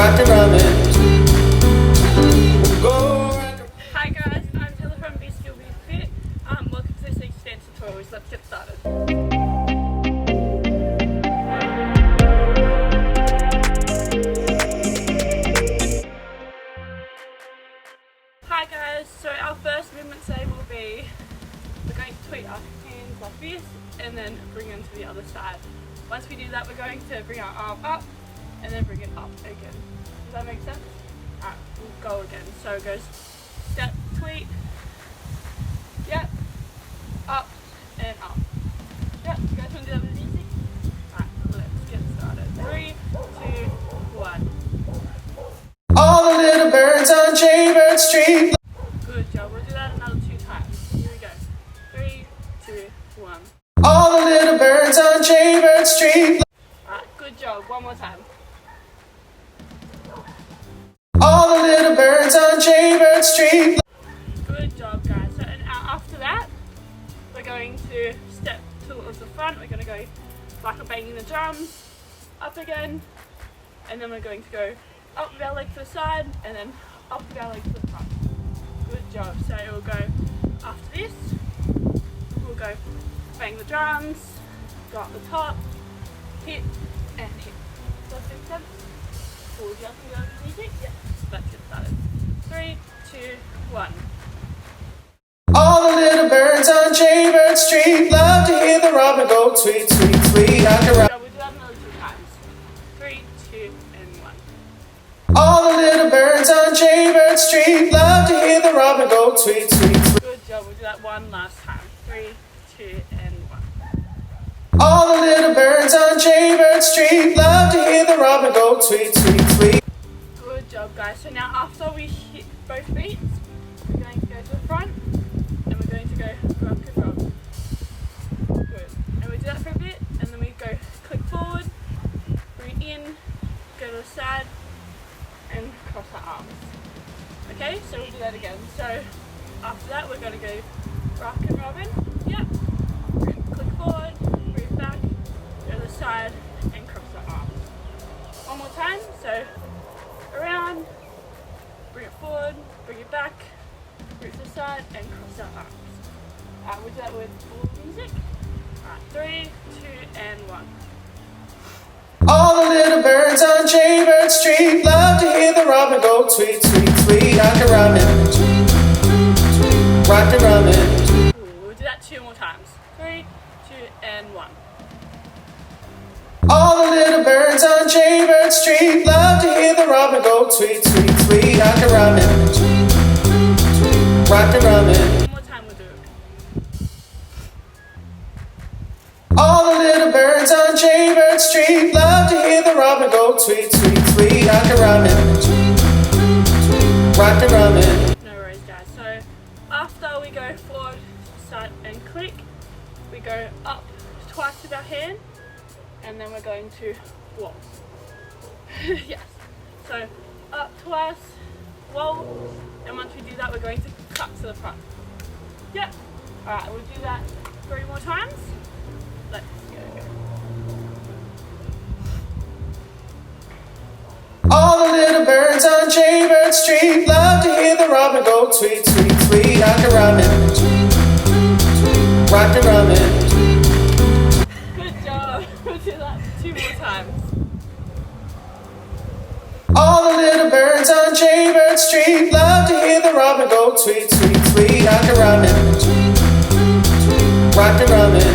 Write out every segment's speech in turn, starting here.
Rockin Robin. Hi guys, I'm Taylor from Be Still Be Fit. Welcome to this week's dance tutorials. Let's get started. Hi guys, so our first movement today will be we're going to tweet our hands like this and then bring them to the other side. Once we do that, we're going to bring our arm up and then bring it up again. Does that make sense? Alright, we'll go again. So it goes step, tweet, yep, up and up. Yep, you guys want to do that with easy? Alright, let's get started. 3, 2, 1. All the little birds on Jaybird Street. Good job, we'll do that another 2 times. Here we go. 3, 2, 1. All the little birds on Jaybird Street. Alright, good job. One more time. All the little birds on Jaybird Street. Good job, guys. So, and after that, we're going to step towards the front. We're going to go like a banging the drums, up again, and then we're going to go up with our leg to the side, and then up with our leg to the front. Good job. So we'll go after this. We'll go bang the drums, go up the top, hit, and hit. Does that make sense? Would you like to go with music? Yeah. Let's get started. 3, 2, 1. All the little birds on Jaybird Street love to hear the robin go tweet, tweet, tweet. Rockin Robin. We'll do that another 2 times. 3, 2, and 1. All the little birds on Jaybird Street love to hear the robin go tweet, tweet, tweet. Good job. We'll do that one last time. 3, 2, and 1. All the little birds on Jaybird Street love to hear the robin go tweet, tweet, tweet. Good job, guys. So now after we hit both feet, we're going to go to the front and we're going to go Rockin Robin. Good. And we do that for a bit and then we go click forward, bring it in, go to the side and cross our arms. Okay, so we'll do that again. So after that we're going to go Rockin Robin. Yep. We're going to click forward, bring it back, go to the side and cross our arms. One more time. So around, bring it forward, bring it back, bring it to the side, and cross our arms. Alright, we'll do that with full music. Alright, 3, 2, and 1. All the little birds on Jaybird Street love to hear the robin go tweet, tweet, tweet. Rockin Robin. Rockin Robin. We'll do that 2 more times. 3, 2, and 1. All the little birds on Jaybird Street love to hear the robin go tweet, tweet, tweet. Rockin Robin. Rockin Robin. One more time we'll do it. All the little birds on Jaybird Street love to hear the robin go tweet, tweet, tweet. Rockin Robin. Rockin Robin. No worries, guys. So after we go forward, side, and click, we go up twice with our hand, and then we're going to waltz. Yes. So up twice, waltz, and once we do that, we're going to cut to the front. Yep. Alright, we'll do that 3 more times. Let's go. All the little birds on Jaybird Street love to hear the robin go tweet, tweet, tweet. Rockin Robin. Rockin Robin. Good job. We'll do that 2 more times. All the little birds on Jaybird Street love to hear the robin go tweet, tweet, tweet. Rockin Robin. Rockin Robin.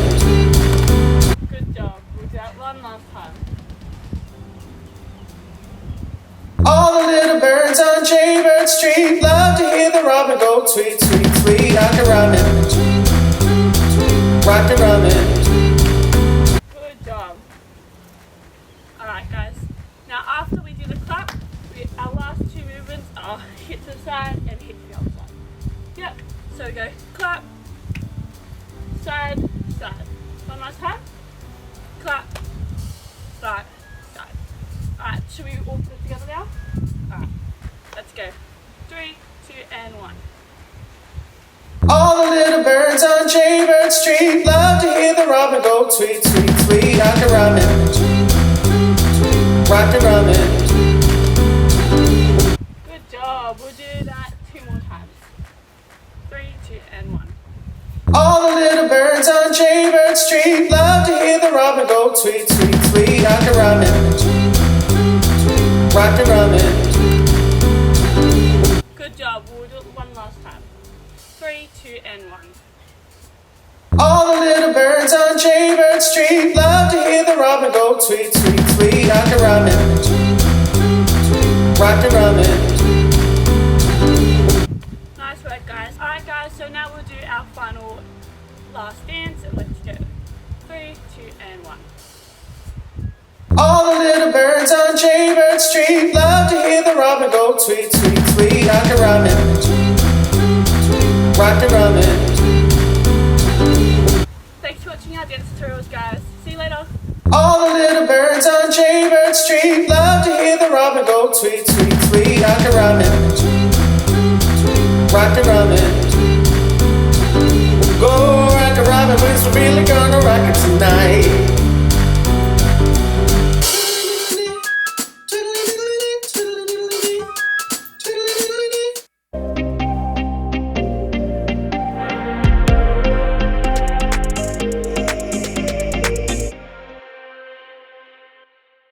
Good job. We'll do that one last time. All the little birds on Jaybird Street love to hear the robin go tweet, tweet, tweet. Rockin Robin. Rockin Robin. Good job. Alright guys, now after we do the clap, our last 2 movements are hit to the side and hit to the other side. Yep, so we go clap, side, side. One last time. Clap, side, side. Alright, should we all put it together now? Alright, let's go. 3, 2, and 1. All the little birds on Jaybird Street love to hear the robin go tweet, tweet, tweet. Rockin Robin. Rockin Robin. Jaybird Street. Love to hear the robin go tweet, tweet, tweet. Rockin' Robin, Rockin' Robin. Good job. We'll do it one last time. 3, 2, and 1. All the little birds on Jaybird Street. Love to hear the robin go tweet, tweet, tweet. Rockin' Robin, Rockin' Robin. Nice work, guys. Alright, guys, so now we'll do our final last dance, and let's go. 3, 2, and 1. All the little birds on Jaybird Street. Love to hear the robin go tweet, tweet, tweet. Rockin' Robin, Rockin' Robin. Thanks for watching our dance tutorials, guys. See you later. All the little birds on Jaybird Street. Love to hear the robin go tweet, tweet, tweet. Rockin' Robin, Rockin' Robin. Go Rockin' Robin, we're really gonna rock it tonight.